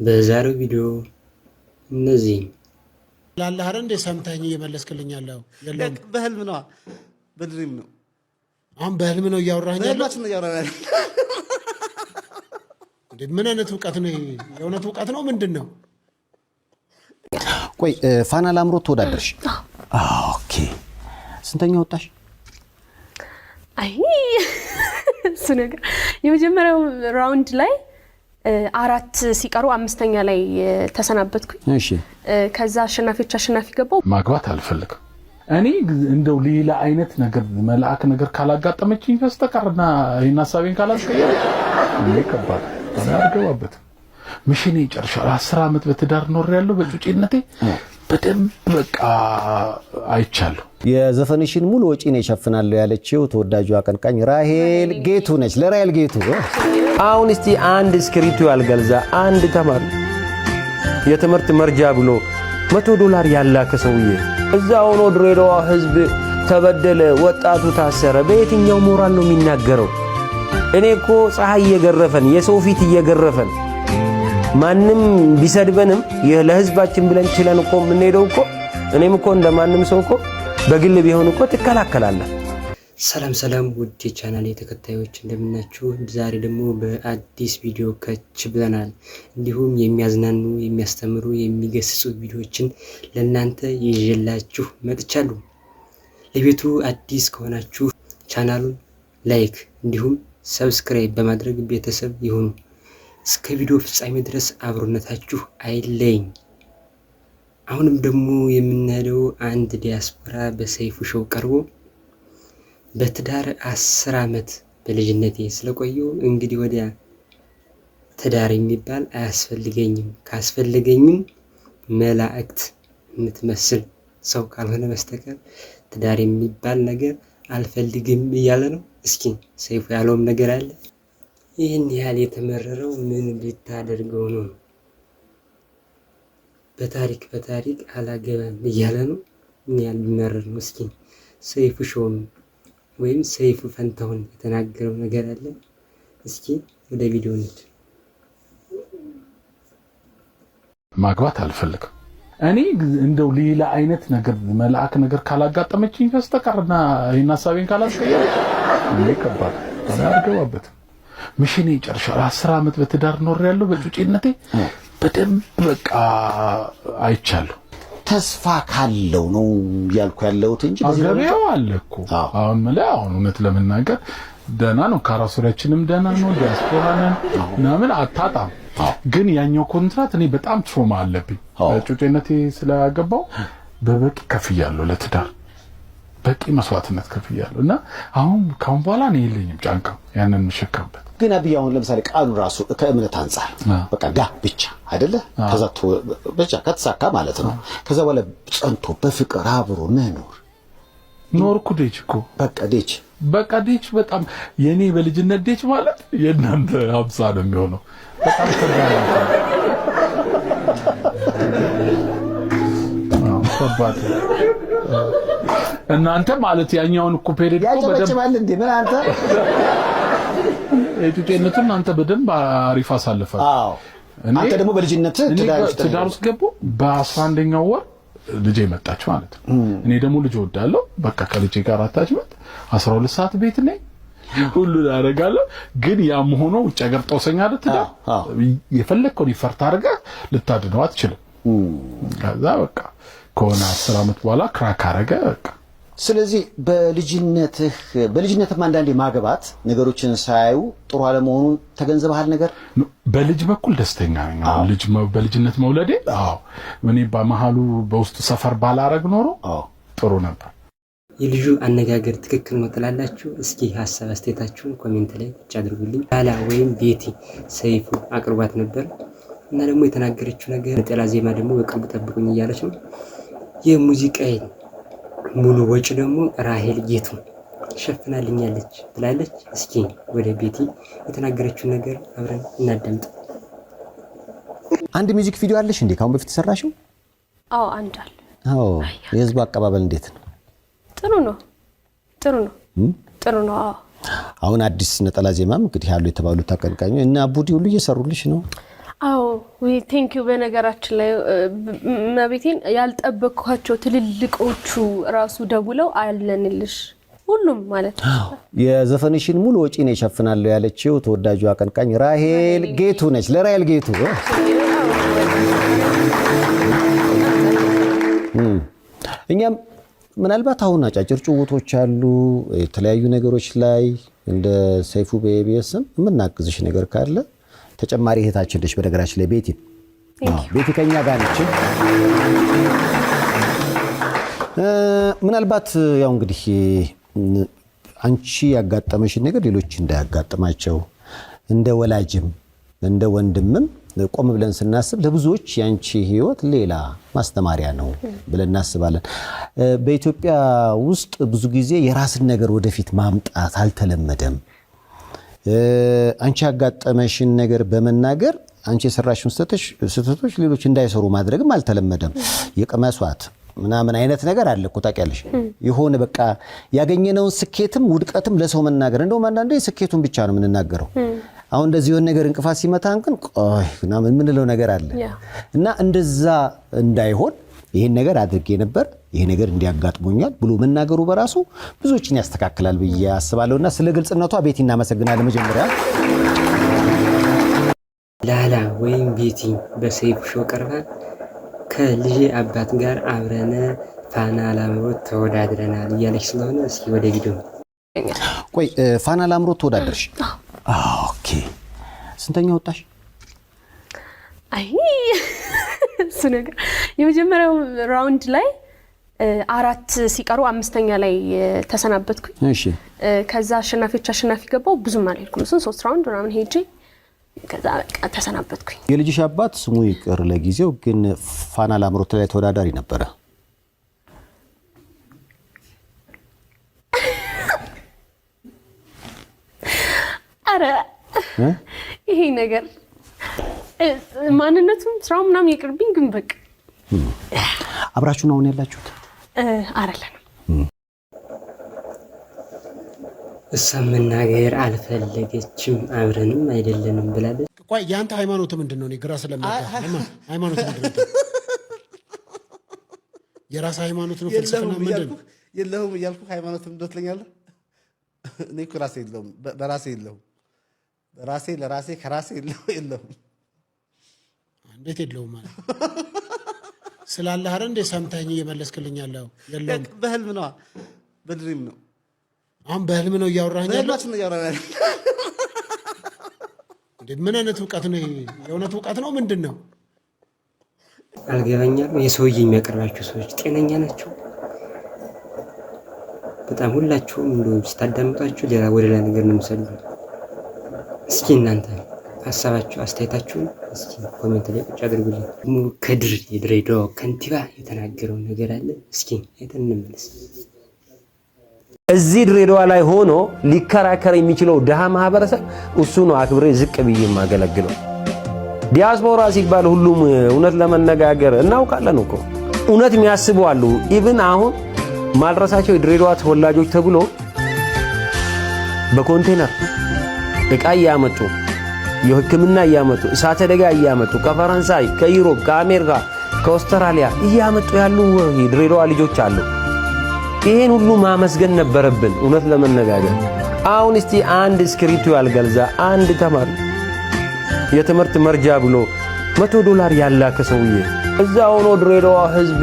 በዛሬው ቪዲዮ እነዚህ ላላህ አይደል እንደ ሰምተኝ እየመለስክልኛለሁ የለም በህልም ነው በድሪም ነው አሁን በህልም ነው እያወራኸኝ በህልማችን ነው እያወራኸኝ ምን አይነት ዕውቀት ነው የእውነት ዕውቀት ነው ምንድነው ቆይ ፋና ላምሮት ተወዳደርሽ ኦኬ ስንተኛ ወጣሽ አይ እሱ ነገር የመጀመሪያው ራውንድ ላይ 4 ሲቀሩ 5ኛ ላይ ተሰናበትኩኝ እሺ ከዛ አሸናፊ ገባው ማግባት አልፈልግም እኔ እንደው ሌላ አይነት ነገር መልአክ ነገር ካላጋጠመችኝ በስተቀርና ሐሳቤን ካላስቀየረ እኔ ከባድ አርገዋበት ምሽኔ ጨርሻለሁ 10 አመት በትዳር ኖር ያለው በጩጪነቴ በደንብ በቃ አይቻለሁ የዘፈንሽን ሙሉ ወጪ ነው ይሸፍናል ያለችው ተወዳጁ አቀንቃኝ ራሄል ጌቱ ነች ለራሄል ጌቱ አሁን እስቲ አንድ ስክሪፕቱ ያልገልዛ አንድ ተማሪ የትምህርት መርጃ ብሎ $100 ያላከ ሰውዬ እዛ ሆኖ ድሬዳዋ ህዝብ ተበደለ ወጣቱ ታሰረ በየትኛው ሞራል ነው የሚናገረው እኔ እኮ ፀሐይ እየገረፈን የሰው ፊት እየገረፈን ማንንም ቢሰድበንም ለህዝባችን ብለን ችለን እኮ ምን ሄደው እኮ እኔም እኮ እንደማንም ሰው እኮ በግል ቢሆን እኮ ተከላከላለ ሰላም ውድ ቻናሌ ተከታዮች እንደምናችሁ ዛሬ ደግሞ በአዲስ ቪዲዮ ከች ብለናል እንዲሁም የሚያዝናኑ የሚያስተምሩ የሚገስጹ ቪዲዮዎችን ለእናንተ ይዤላችሁ መጥቻለሁ ለቤቱ አዲስ ከሆናችሁ ቻናሉን ላይክ እንዲሁም ሰብስክራይብ በማድረግ ቤተሰብ ይሁኑ እስከ ቪዲዮ ፍጻሜ ድረስ አብሮነታችሁ አይለኝ አሁንም ደግሞ የምንሄደው አንድ ዲያስፖራ በሰይፉ ሾው ቀርቦ በትዳር 10 አመት በልጅነቴ ስለቆየው እንግዲህ ወዲያ ትዳር የሚባል አያስፈልገኝም ካስፈልገኝም መላእክት የምትመስል ሰው ካልሆነ በስተቀር ትዳር የሚባል ነገር አልፈልግም እያለ ነው እስኪ ሰይፉ ያለውም ነገር አለ ይህን ያህል የተመረረው ምን ልታደርገው ነው በታሪክ አላገባም እያለ ነው ምን ያህል ቢመረር ነው እስኪ ሰይፉ ሾው ወይም ሰይፉ ፈንታውን የተናገረው ነገር አለ እስኪ ወደ ቪዲዮ እንሂድ ማግባት አልፈልግም እኔ እንደው ሌላ አይነት ነገር መልአክ ነገር ካላጋጠመችኝ በስተቀርና ሐሳቤን ካላስቀየረ እኔ ከባድ አርገዋበት ምሽኔ ጨርሻለሁ 10 አመት በትዳር ኖር ያለው በጩጪነቴ በደንብ በቃ አይቻለሁ ተስፋ ካለው ነው ያልኩ ያለውት እንጂ አገሬው አለኩ አሁን ማለት አሁን እውነት ለምናገር ደና ነው ካራሱራችንም ደና ነው ዲያስፖራንን ናምን አታጣም ግን ያኛው ኮንትራት እኔ በጣም ትሮማ አለብኝ በጩጪነቴ ስለያገባው በበቂ ከፍያለሁ ለትዳር በቂ መስዋዕትነት ከፍያለሁና አሁን ካሁን በኋላ ነው የለኝም ጫንቃ ያንን መሸከምበት ግን አብይ አሁን ለምሳሌ ቃሉ ራሱ ከእምነት አንፃር በቃ ብቻ አይደለ ከዛ ብቻ ከተሳካ ማለት ነው ከዛ በኋላ ጸንቶ በፍቅር አብሮ መኖር ኖርኩ ዴችኮ በቃ ዴች በጣም የኔ በልጅነት ዴች ማለት የእናንተ 50 ነው የሚሆነው በጣም ከባድ እናንተ ማለት ያኛውን እኮ ፔሪድ እኮ በደንብ እንዴ ምን አንተ እቱቴነቱን አንተ በደንብ አሪፍ አሳልፈህ አንተ ደግሞ በልጅነት ትዳር ውስጥ ገቡ በ11ኛው ወር ልጄ መጣች ማለት ነው እኔ ደግሞ ልጅ ወዳለሁ በቃ ከልጄ ጋር አታችመት 12 ሰዓት ቤት ነኝ ሁሉ ያረጋለሁ ግን ያም ሆኖ ውጭ ሀገር ጦሰኛ አይደል የፈለከው ይፈርታ አርጋ ልታድነው አትችልም ከዛ በቃ ከሆነ 10 አመት በኋላ ክራክ አረገ በቃ ስለዚህ በልጅነትም አንዳንዴ ማግባት ነገሮችን ሳያዩ ጥሩ አለመሆኑ ተገንዘበሃል ነገር በልጅ በኩል ደስተኛ ነኝ ልጅ በልጅነት መውለዴ እኔ በመሃሉ በውስጥ ሰፈር ባላረግ ኖሮ ጥሩ ነበር የልጁ አነጋገር ትክክል ነው ትላላችሁ እስኪ ሐሳብ አስተያየታችሁን ኮሜንት ላይ አድርጉልኝ ባላ ወይም ቤቲ ሰይፉ አቅርባት ነበር እና ደግሞ የተናገረችው ነገር ነጠላ ዜማ ደግሞ በቅርቡ ጠብቁኝ እያለች ነው የሙዚቃዬ ሙሉ ወጪ ደግሞ ራሄል ጌቱ ሸፍናልኛለች ብላለች እስኪ ወደ ቤቲ የተናገረችው ነገር አብረን እናዳምጥ አንድ ሚውዚክ ቪዲዮ አለሽ እንዴ ካሁን በፊት ሰራሽው አንድ አለ የህዝቡ አቀባበል እንዴት ነው ጥሩ ነው አሁን አዲስ ነጠላ ዜማም እንግዲህ ያሉ የተባሉት አቀንቃኞች እና ቡዲ ሁሉ እየሰሩልሽ ነው አዎ ወይ ቴንክ ዩ። በነገራችን ላይ መቤቴን ያልጠበቅኳቸው ትልልቆቹ ራሱ ደውለው አለንልሽ ሁሉም ማለት ነው። የዘፈንሽን ሙሉ ወጪ ነው ይሸፍናል ያለችው ተወዳጁ አቀንቃኝ ራሄል ጌቱ ነች። ለራሄል ጌቱ እኛም ምናልባት አሁን አጫጭር ጭውቶች አሉ የተለያዩ ነገሮች ላይ እንደ ሰይፉ በኢቢኤስም የምናግዝሽ ነገር ካለ ተጨማሪ እህታችን ነች። በነገራችን ላይ ቤቲ ከኛ ጋር ነች። ምናልባት ያው እንግዲህ አንቺ ያጋጠመሽን ነገር ሌሎች እንዳያጋጥማቸው እንደ ወላጅም እንደ ወንድምም ቆም ብለን ስናስብ ለብዙዎች ያንቺ ህይወት ሌላ ማስተማሪያ ነው ብለን እናስባለን። በኢትዮጵያ ውስጥ ብዙ ጊዜ የራስን ነገር ወደፊት ማምጣት አልተለመደም። አንቺ ያጋጠመሽን ነገር በመናገር አንቺ የሰራሽውን ስህተቶች ሌሎች እንዳይሰሩ ማድረግም አልተለመደም። የቀመሷት ምናምን አይነት ነገር አለ እኮ ታውቂያለሽ። የሆነ በቃ ያገኘነውን ስኬትም ውድቀትም ለሰው መናገር እንደውም አንዳንዴ ስኬቱን ብቻ ነው የምንናገረው። አሁን እንደዚህ የሆነ ነገር እንቅፋት ሲመታን ግን ቆይ ምናምን የምንለው ነገር አለ እና እንደዛ እንዳይሆን ይሄን ነገር አድርጌ ነበር ይሄ ነገር እንዲያጋጥሞኛል ብሎ መናገሩ በራሱ ብዙዎችን ያስተካክላል ብዬ አስባለሁና ስለ ግልጽነቷ ቤቲ እናመሰግናለን። መጀመሪያ ላላ ወይም ቤቲ በሰይፉ ሾው ቀርባ ከልጄ አባት ጋር አብረን ፋና ላምሮት ተወዳድረናል እያለች ስለሆነ እስኪ ወደ ቪዲዮ። ቆይ ፋና ላምሮት ተወዳደርሽ? ኦኬ ስንተኛ ወጣሽ? አይ እሱ ነገር የመጀመሪያው ራውንድ ላይ 4 ሲቀሩ 5ኛ ላይ ተሰናበትኩኝ። እሺ ከዛ አሸናፊ ገባው። ብዙም አልሄድኩም። 3 ራውንድ ምናምን ሄጄ ከዛ በቃ ተሰናበትኩኝ። የልጅሽ አባት ስሙ ይቅር ለጊዜው ግን ፋና ላምሮት ላይ ተወዳዳሪ ነበረ። አረ ይሄ ነገር ማንነቱም ስራው ምናምን ይቅርብኝ። ግን በቃ አብራችሁ ነው ያላችሁት? አይደለም እሷ መናገር አልፈለገችም አብረንም አይደለንም ብላለች። ቆይ ያንተ ሃይማኖት ምንድነው? እኔ ግራ ስለማታ ሃይማኖት ምንድነው? የራስ ሃይማኖት ነው ፍልስፍና ምንድነው? የለሁም እያልኩ ሃይማኖት ምንድነው ትለኛለህ? እኔ እኮ ራሴ የለሁም በራሴ የለሁም በራሴ ለራሴ ከራሴ የለሁም። እንዴት የለውም ማለት ስላለህ አይደል እንደ ሰምተኝ እየመለስክልኝ ያለው? የለውም በህልም ነው በድሪም ነው። አሁን በህልም ነው እያወራኸኝ ያለው? ነው እያወራኸኝ እንዴ? ምን አይነት ዕውቀት ነው? የእውነት ዕውቀት ነው ምንድን ነው? አልገባኛል። የሰውዬ የሚያቀርባቸው ሰዎች ጤነኛ ናቸው? በጣም ሁላችሁም እንደው ስታዳምጣችሁ ሌላ ወደ ሌላ ነገር ነው የምትሰዱ። እስኪ እናንተ ሐሳባችሁ አስተያየታችሁን እስኪ ኮሜንት ላይ ቁጭ አድርጉልኝ። ሙሉ ከድር የድሬዳዋ ከንቲባ የተናገረው ነገር አለ። እስኪ አይተን እንመለስ። እዚህ ድሬዳዋ ላይ ሆኖ ሊከራከር የሚችለው ደሃ ማህበረሰብ እሱ ነው አክብሬ ዝቅ ብዬ የማገለግለው። ዲያስፖራ ሲባል ሁሉም እውነት ለመነጋገር እናውቃለን እኮ እውነት የሚያስቡ አሉ። ኢቭን አሁን ማልረሳቸው የድሬዳዋ ተወላጆች ተብሎ በኮንቴነር እቃ እያመጡ የሕክምና እያመጡ እሳተ አደጋ እያመጡ ከፈረንሳይ፣ ከዩሮፕ፣ ከአሜሪካ፣ ከአውስትራሊያ እያመጡ ያሉ የድሬዳዋ ልጆች አሉ። ይሄን ሁሉ ማመስገን ነበረብን እውነት ለመነጋገር። አሁን እስቲ አንድ እስክሪብቶ ያልገዛ አንድ ተማሪ የትምህርት መርጃ ብሎ $100 ያላከ ሰውዬ እዛ ሆኖ ድሬዳዋ ህዝብ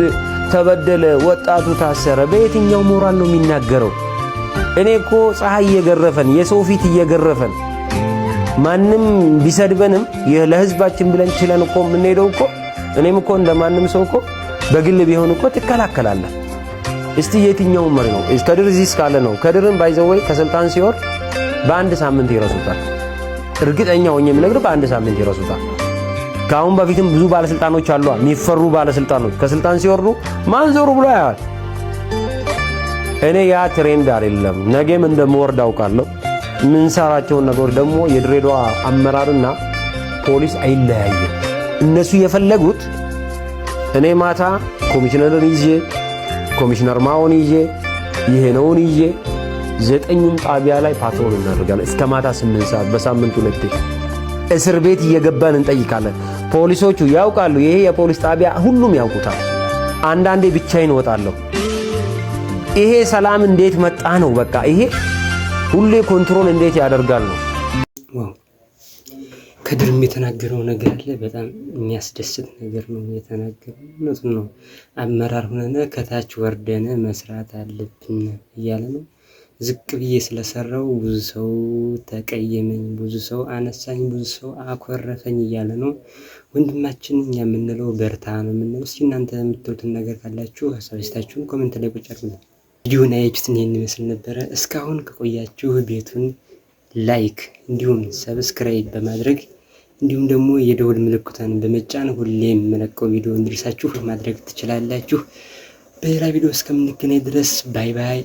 ተበደለ፣ ወጣቱ ታሰረ፣ በየትኛው ሞራል ነው የሚናገረው? እኔ እኮ ፀሐይ እየገረፈን የሰው ፊት እየገረፈን ማንም ቢሰድበንም ለህዝባችን ብለን ችለን እኮ የምንሄደው እኮ እኔም እኮ እንደማንም ሰው እኮ በግል ቢሆን እኮ ትከላከላለህ። እስቲ የትኛው መሪ ነው? ከድር እዚህ እስካለ ነው። ከድርን ባይዘወይ ከስልጣን ሲወርድ በአንድ ሳምንት ይረሱታል። እርግጠኛ ሆኜ የምነግርህ በአንድ ሳምንት ይረሱታል። ከአሁን በፊትም ብዙ ባለስልጣኖች አሉ የሚፈሩ ባለስልጣኖች ከስልጣን ሲወርዱ ማን ዞሩ ብሎ ያያል። እኔ ያ ትሬንድ አይደለም። ነገም እንደምወርድ አውቃለሁ። የምንሰራቸውን ነገሮች ደግሞ የድሬዳዋ አመራርና ፖሊስ አይለያየም። እነሱ የፈለጉት እኔ ማታ ኮሚሽነርን ይዤ ኮሚሽነር ማውን ይዤ ይሄነውን ይዤ 9ኙም ጣቢያ ላይ ፓትሮል እናደርጋለን እስከ ማታ 8 ሰዓት በሳምንቱ 2 እስር ቤት እየገባን እንጠይቃለን። ፖሊሶቹ ያውቃሉ። ይሄ የፖሊስ ጣቢያ ሁሉም ያውቁታል። አንዳንዴ ብቻዬን እወጣለሁ። ይሄ ሰላም እንዴት መጣ ነው። በቃ ይሄ ሁሌ ኮንትሮል እንዴት ያደርጋል ነው። ዋው ከድርም የተናገረው ነገር አለ። በጣም የሚያስደስት ነገር ነው የተናገረው። እውነቱን ነው። አመራር ሆነን ከታች ወርደን መስራት አለብን እያለ ነው። ዝቅ ብዬ ስለሰራው ብዙ ሰው ተቀየመኝ፣ ብዙ ሰው አነሳኝ፣ ብዙ ሰው አኮረፈኝ እያለ ነው ወንድማችን። እኛ የምንለው በርታ ነው የምንለው። እስኪ እናንተ የምትሉትን ነገር ካላችሁ ሀሳባችሁን ኮሜንት ላይ ቁጭ አድርጉልኝ። ቪዲዮውን አያችሁትን ይሄን ይመስል ነበረ። እስካሁን ከቆያችሁ ቤቱን ላይክ እንዲሁም ሰብስክራይብ በማድረግ እንዲሁም ደግሞ የደወል ምልክቱን በመጫን ሁሌም የምለቀው ቪዲዮ እንዲደርሳችሁ ማድረግ ትችላላችሁ። በሌላ ቪዲዮ እስከምንገናኝ ድረስ ባይ ባይ።